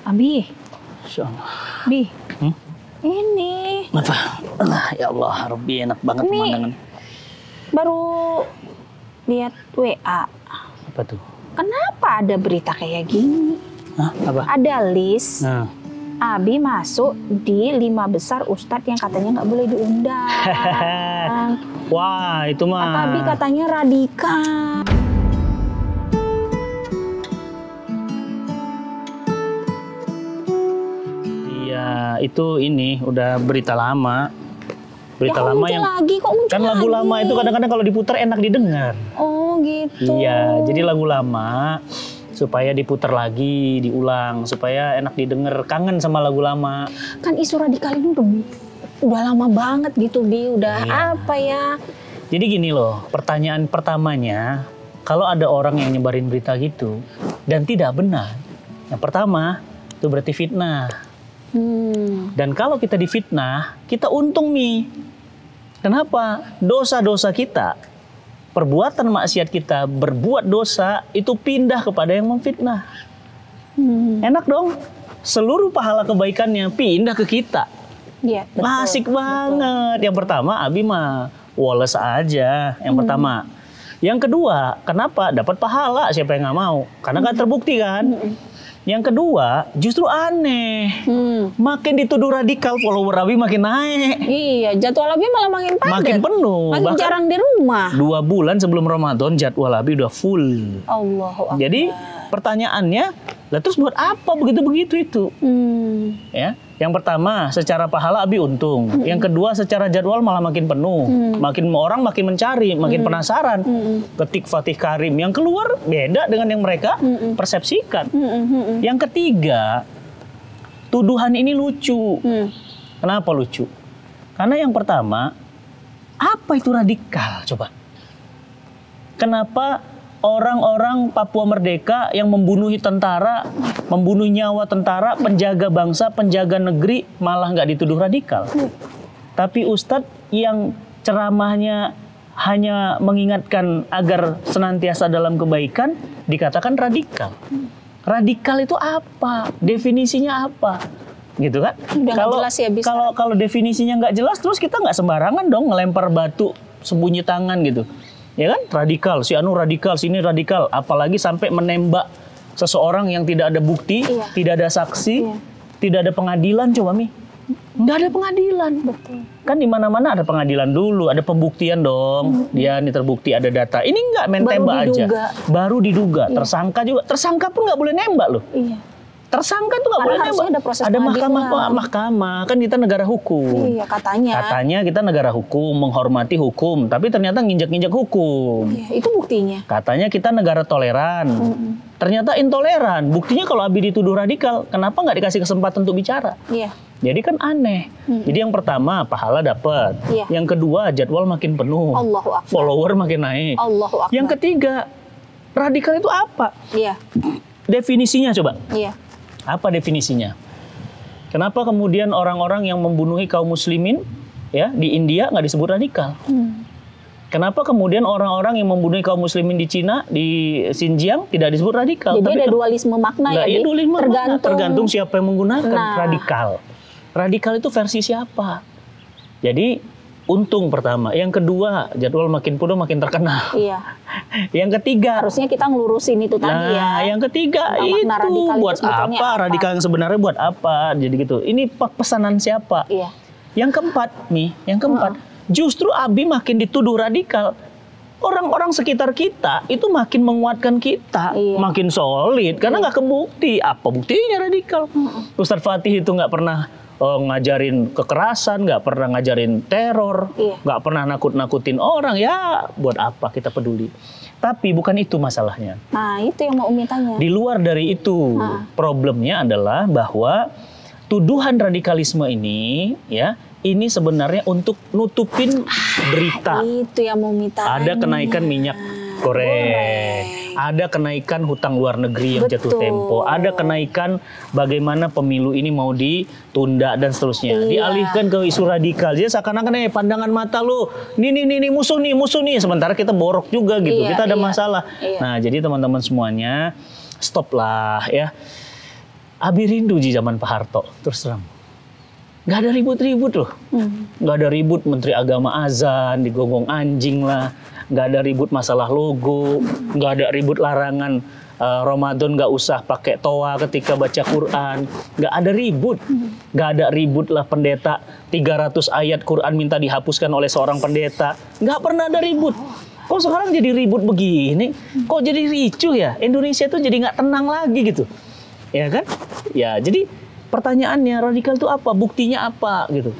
Abi, Insyaallah. Bi, ini Apa? Ya Allah, Rabbi enak banget Ini- pemandangan. baru lihat WA. Apa tuh? Kenapa ada berita kayak gini? Hah? Apa? Ada list Nah. Abi masuk di 5 besar ustadz yang katanya nggak boleh diundang. Wah, itu mah. Kata Abi katanya radikal. Iya, itu ini udah berita lama. Berita Ya, kok lama muncul yang lagi? Kok muncul kan lagu lagi? lama itu kadang-kadang kalau diputar enak didengar. Oh gitu. Iya, jadi lagu lama supaya diputar lagi, diulang supaya enak didengar, kangen sama lagu lama. Kan isu radikal ini udah lama banget gitu, Bi. Udah Iya. apa ya? Jadi gini loh, pertanyaan pertamanya, kalau ada orang yang nyebarin berita gitu dan tidak benar, yang pertama itu berarti fitnah. Dan kalau kita difitnah, kita untung nih. Kenapa? Dosa-dosa kita, perbuatan maksiat kita, berbuat dosa itu pindah kepada yang memfitnah. Enak dong, seluruh pahala kebaikannya pindah ke kita. Iya, betul. Asik banget. Yang pertama, Abi mah woles aja. Yang pertama. Yang kedua, kenapa? Dapat pahala. Siapa yang nggak mau? Karena kan terbukti kan. Yang kedua, justru aneh. Makin dituduh radikal, follower Abi makin naik. Iya, jadwal Abi malah makin padat. Makin penuh. Makin Bahkan jarang di rumah. 2 bulan sebelum Ramadan, jadwal Abi udah full. Allahu Akbar. Jadi pertanyaannya, lah terus buat apa begitu-begitu itu? Ya, yang pertama secara pahala Abi untung. Yang kedua secara jadwal malah makin penuh. Makin orang makin mencari, makin penasaran. Ketik Fatih Karim yang keluar beda dengan yang mereka persepsikan. Yang ketiga, tuduhan ini lucu. Kenapa lucu? Karena yang pertama, apa itu radikal? Coba. Kenapa orang-orang Papua Merdeka yang membunuhi tentara, membunuh nyawa tentara, penjaga bangsa, penjaga negeri, malah nggak dituduh radikal. Tapi Ustadz yang ceramahnya hanya mengingatkan agar senantiasa dalam kebaikan, dikatakan radikal. Radikal itu apa? Definisinya apa? Gitu kan? Udah nggak jelas ya, bisa. Kalau definisinya nggak jelas, terus kita nggak sembarangan dong ngelempar batu sembunyi tangan gitu. Ya kan, radikal, si anu radikal, sini radikal, apalagi sampai menembak seseorang yang tidak ada bukti, tidak ada saksi, tidak ada pengadilan, coba Mi. Nggak ada pengadilan. Betul. Kan di mana-mana ada pengadilan dulu, ada pembuktian dong. Dia ini terbukti ada data. Ini nggak main Baru tembak aja. diduga. Baru diduga, tersangka juga. Tersangka pun nggak boleh nembak loh. Iya. Tersangka tuh nggak Karena boleh harusnya nembak. ada proses Ada pengadilan. mahkamah, kan kita negara hukum. Iya, katanya. Katanya kita negara hukum, menghormati hukum, tapi ternyata nginjek-nginjek hukum. Iya, itu buktinya. Katanya kita negara toleran, ternyata intoleran. Buktinya kalau Abi dituduh radikal, kenapa nggak dikasih kesempatan untuk bicara? Iya. Jadi kan aneh. Jadi yang pertama pahala dapat, Iya. yang kedua jadwal makin penuh, Allahu Akbar. follower makin naik. Allahu Akbar. Yang ketiga, radikal itu apa? Iya. Definisinya coba. Iya. Apa definisinya? Kenapa kemudian orang-orang yang membunuhi kaum muslimin ya di India nggak disebut radikal? Kenapa kemudian orang-orang yang membunuhi kaum muslimin di Cina, di Xinjiang tidak disebut radikal? Jadi Tapi ada dualisme makna ya, Nah, iya, Bi? dualisme makna. Tergantung Tergantung. siapa yang menggunakan Nah. radikal. Radikal itu versi siapa? Jadi untung pertama, yang kedua jadwal makin penuh makin terkenal. Iya. Yang ketiga, Harusnya kita ngelurusin itu tadi ya. yang ketiga Tentang makna radikal itu itu buat sebetulnya apa? apa? Radikal yang sebenarnya buat apa? Jadi gitu. Ini pesanan siapa? Iya. Yang keempat nih, yang keempat, justru Abi makin dituduh radikal. Orang-orang sekitar kita itu makin menguatkan kita, Iya. makin solid karena nggak kebukti. Apa buktinya radikal? Ustadz Fatih itu nggak pernah ngajarin kekerasan, nggak pernah ngajarin teror, Iya. nggak pernah nakut-nakutin orang. Ya, buat apa kita peduli? Tapi bukan itu masalahnya. Nah, itu yang mau Umi tanya. Di luar dari itu, problemnya adalah bahwa tuduhan radikalisme ini, ya, ini sebenarnya untuk nutupin berita. Itu yang mau Umi tanya. Ada kenaikan minyak goreng, ada kenaikan hutang luar negeri yang jatuh Betul. tempo, ada kenaikan bagaimana pemilu ini mau ditunda dan seterusnya. Iya. Dialihkan ke isu radikal. Jadi seakan-akan pandangan mata lu, nih musuh nih. Sementara kita borok juga gitu. Iya, Kita ada iya. masalah. Iya. Nah, jadi teman-teman semuanya stop lah ya. Abi rindu di zaman Pak Harto, terus terang. Nggak ada ribut-ribut loh. Nggak ada ribut Menteri Agama azan, digonggong anjing lah. Nggak ada ribut masalah logo. Nggak ada ribut larangan Ramadan nggak usah pakai toa ketika baca Quran. Nggak ada ribut. Nggak ada ribut lah pendeta 300 ayat Quran minta dihapuskan oleh seorang pendeta. Nggak pernah ada ribut. Kok sekarang jadi ribut begini? Kok jadi ricuh ya? Indonesia tuh jadi nggak tenang lagi gitu. Ya kan? Ya, jadi pertanyaannya radikal itu apa? Buktinya apa gitu?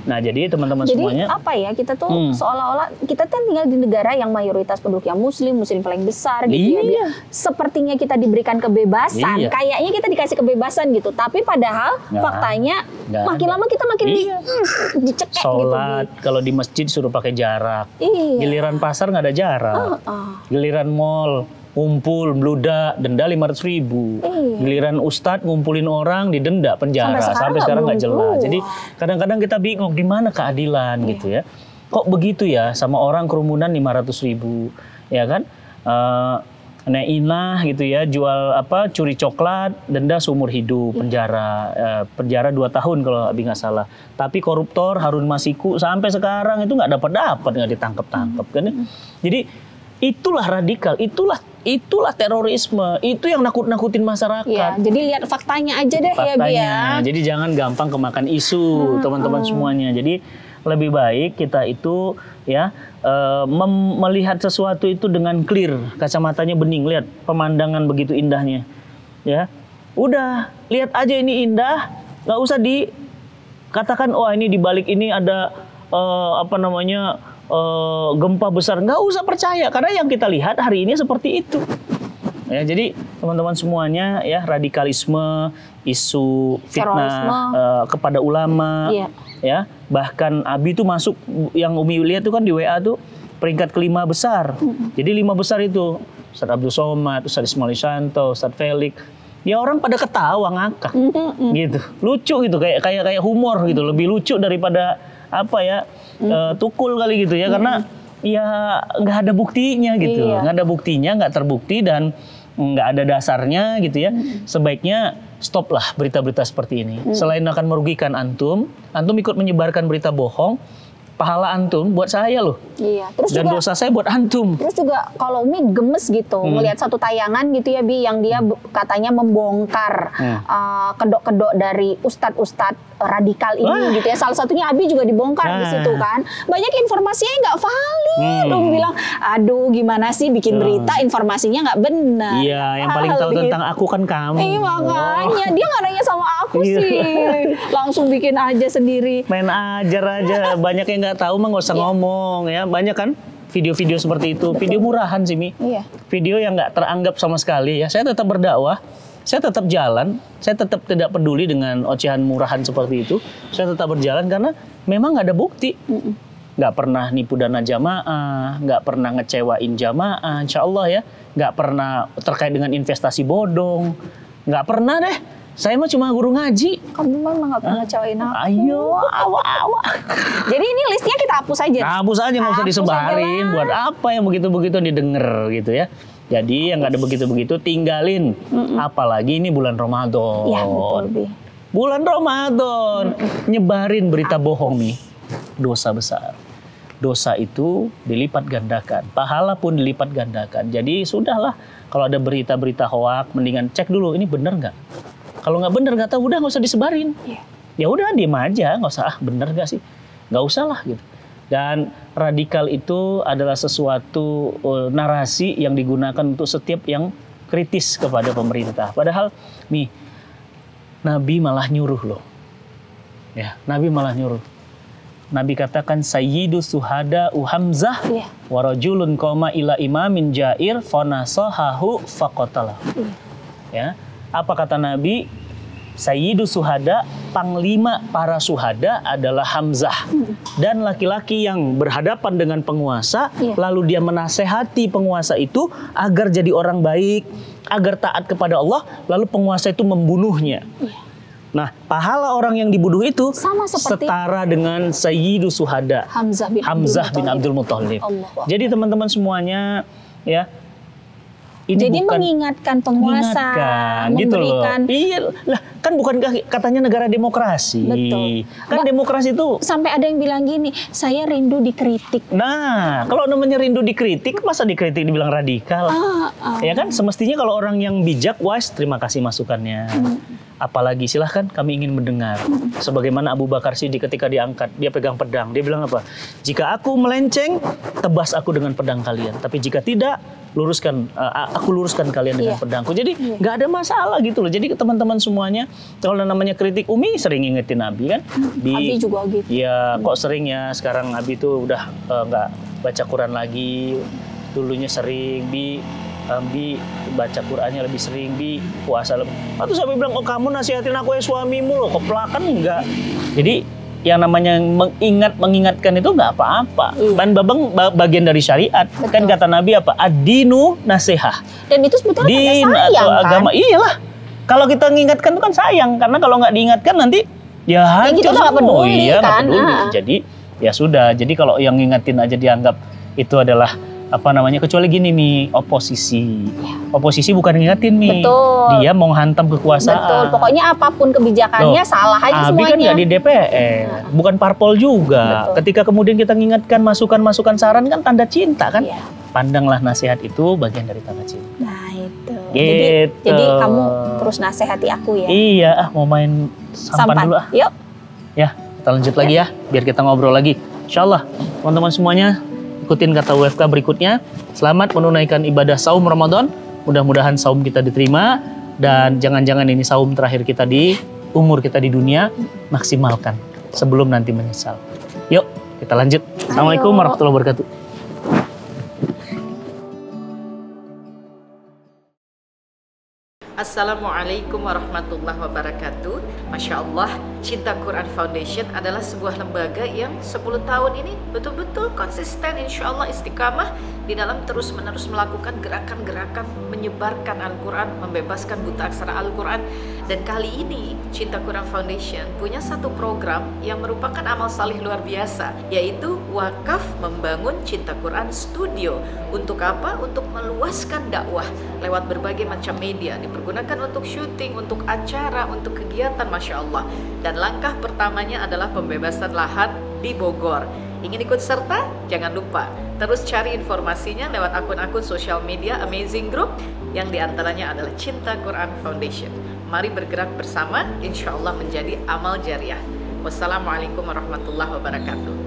Nah, jadi teman-teman semuanya. Jadi apa ya? Kita tuh seolah-olah kita kan tinggal di negara yang mayoritas penduduknya Muslim paling besar gitu ya. Sepertinya kita diberikan kebebasan, kayaknya kita dikasih kebebasan gitu. Tapi padahal faktanya makin lama kita makin dicekek gitu. Sholat kalau di masjid suruh pakai jarak. Giliran pasar nggak ada jarak. Giliran mall ngumpul, bludak, denda 500.000. Giliran ustadz ngumpulin orang, didenda penjara. Sampai sekarang nggak jelas. Jadi kadang-kadang kita bingung, di mana keadilan gitu ya. Kok begitu ya, sama orang kerumunan 500.000, ya kan? Inah gitu ya, jual apa, curi coklat, denda seumur hidup, penjara 2 tahun kalau Abi nggak salah. Tapi koruptor Harun Masiku sampai sekarang itu nggak dapat, nggak ditangkap kan? Jadi itulah radikal, itulah terorisme, itu yang nakut-nakutin masyarakat. Ya, jadi lihat faktanya aja deh ya, Bi ya. Jadi jangan gampang kemakan isu, teman-teman semuanya. Jadi lebih baik kita itu ya melihat sesuatu itu dengan clear, kacamatanya bening, lihat pemandangan begitu indahnya. Ya. Udah, lihat aja ini indah, nggak usah dikatakan oh ini di balik ini ada gempa besar, nggak usah percaya karena yang kita lihat hari ini seperti itu. Ya, jadi teman-teman semuanya ya, radikalisme, isu fitnah kepada ulama, ya bahkan Abi tuh masuk, yang Umi lihat tuh kan di WA tuh peringkat ke-5 besar. Jadi 5 besar itu Ustadz Abdul Somad, Ustadz Ismail Santo, Ustadz Felix. Ya orang pada ketawa ngakak, gitu, lucu gitu, kayak humor gitu, lebih lucu daripada apa ya. Tukul kali gitu ya, karena ya nggak ada buktinya gitu, nggak ada buktinya, nggak terbukti dan nggak ada dasarnya gitu ya. Sebaiknya stop lah berita-berita seperti ini. Selain akan merugikan antum ikut menyebarkan berita bohong, pahala antum buat saya loh. Iya. Terus dan juga, dosa saya buat antum. Terus juga kalau Umi gemes gitu melihat satu tayangan gitu ya, Bi, yang dia katanya membongkar kedok-kedok dari ustadz-ustadz radikal ini gitu ya. Salah satunya Abi juga dibongkar di situ kan. Banyak informasinya nggak valid. Umi bilang, aduh gimana sih bikin berita informasinya nggak benar. Iya, yang paling tahu tentang aku kan kamu. Makanya dia nggak nanya sama aku sih. Langsung bikin aja sendiri. Main ajar aja. Banyak yang nggak tahu mah nggak usah ngomong ya. Banyak kan video-video seperti itu. Video murahan sih, Mi. Video yang nggak teranggap sama sekali ya. Saya tetap berdakwah. Saya tetap jalan, saya tetap tidak peduli dengan ocehan murahan seperti itu. Saya tetap berjalan karena memang nggak ada bukti. Nggak pernah nipu dana jamaah, nggak pernah ngecewain jamaah, insya Allah ya. Nggak pernah terkait dengan investasi bodong. Nggak pernah deh. Saya mah cuma guru ngaji. Kamu memang nggak pernah ngecewain aku. Ayo, awa. Jadi ini listnya kita hapus aja. Hapus aja, nggak usah disebarin. Buat apa yang begitu-begitu didengar gitu ya. Jadi yang nggak ada begitu-begitu tinggalin. Apalagi ini bulan Ramadan. Iya betul, Bi. Bulan Ramadan. Nyebarin berita bohong nih. Dosa besar. Dosa itu dilipat gandakan. Pahala pun dilipat gandakan. Jadi sudahlah. Kalau ada berita-berita hoak, mendingan cek dulu ini bener nggak. Kalau nggak bener nggak tahu, udah nggak usah disebarin. Ya udah diem aja, nggak usah bener nggak sih. Nggak usah lah gitu. Dan radikal itu adalah sesuatu narasi yang digunakan untuk setiap yang kritis kepada pemerintah. Padahal nih, Nabi malah nyuruh loh. Ya, Nabi malah nyuruh. Nabi katakan sayyidu suhada Hamzah wa rajulun qoma ila imamin jair fanasahahu faqatalahu. Ya, apa kata Nabi? Sayyidu suhada, panglima para suhada adalah Hamzah. Dan laki-laki yang berhadapan dengan penguasa, lalu dia menasehati penguasa itu agar jadi orang baik, agar taat kepada Allah, lalu penguasa itu membunuhnya. Nah, pahala orang yang dibunuh itu sama setara dengan Sayyidu suhada Hamzah bin Abdul Muthalib. Jadi teman-teman semuanya ya, Ini Jadi bukan mengingatkan penguasa, gitu loh. memberikan. Iya lah, kan bukankah katanya negara demokrasi. Betul. Kan demokrasi itu. Sampai ada yang bilang gini, saya rindu dikritik. Nah, kalau namanya rindu dikritik, masa dikritik dibilang radikal? Ya kan, semestinya kalau orang yang bijak, wise, terima kasih masukannya. Apalagi silahkan kami ingin mendengar. Sebagaimana Abu Bakar Siddiq ketika diangkat, dia pegang pedang. Dia bilang apa? Jika aku melenceng, tebas aku dengan pedang kalian. Tapi jika tidak, aku luruskan kalian dengan pedangku. Jadi nggak ada masalah gitu loh. Jadi teman-teman semuanya, kalau namanya kritik, Umi sering ingetin Abi kan. Abi juga gitu. Ya kok sering ya, sekarang Abi tuh udah nggak baca Quran lagi. Dulunya sering, Bi baca Qurannya lebih sering, Bi puasa lebih. Terus Abi bilang, oh kamu nasihatin aku ya suamimu loh, keplakan enggak. Jadi yang namanya mengingatkan itu nggak apa-apa. Dan babang bagian dari syariat. Betul. Kan kata Nabi apa? Ad-dinu nasihah. Dan itu sebetulnya din sayang, atau agama. Kan? Iyalah. Kalau kita mengingatkan itu kan sayang, karena kalau nggak diingatkan nanti ya hancur. Kita nggak peduli, iya, kan? Gak peduli. Jadi ya sudah. Jadi kalau yang ngingetin aja dianggap itu adalah apa namanya, kecuali gini nih, oposisi. Oposisi bukan ngingetin nih. Betul. Dia mau hantam kekuasaan. Betul. Pokoknya apapun kebijakannya salah aja Abi semuanya. kan nggak di DPR, bukan parpol juga. Betul. Ketika kemudian kita mengingatkan masukan-masukan saran kan tanda cinta kan. Pandanglah nasihat itu bagian dari tanda cinta. Nah itu. Gitu. Jadi kamu terus nasihati aku ya. Iya, mau main sampan dulu ah. Yuk. Ya, kita lanjut lagi ya, biar kita ngobrol lagi. Insyaallah, teman-teman semuanya, ikutin kata WFK berikutnya. Selamat menunaikan ibadah saum Ramadan. Mudah-mudahan saum kita diterima. Dan jangan-jangan ini saum terakhir kita di umur kita di dunia. Maksimalkan sebelum nanti menyesal. Yuk, kita lanjut. Assalamualaikum warahmatullahi wabarakatuh. Assalamualaikum warahmatullahi wabarakatuh. Masya Allah, Cinta Quran Foundation adalah sebuah lembaga yang 10 tahun ini betul-betul konsisten, insya Allah istiqamah di dalam terus-menerus melakukan gerakan-gerakan menyebarkan Al-Quran, membebaskan buta aksara Al-Quran. Dan kali ini Cinta Quran Foundation punya satu program yang merupakan amal salih luar biasa, yaitu wakaf membangun Cinta Quran Studio. Untuk apa? Untuk meluaskan dakwah lewat berbagai macam media, dipergunakan untuk syuting, untuk acara, untuk kegiatan, Masya Allah. Dan langkah pertamanya adalah pembebasan lahan di Bogor. Ingin ikut serta? Jangan lupa terus cari informasinya lewat akun-akun sosial media Amazing Group, yang diantaranya adalah Cinta Quran Foundation. Mari bergerak bersama, insya Allah menjadi amal jariah. Wassalamualaikum warahmatullahi wabarakatuh.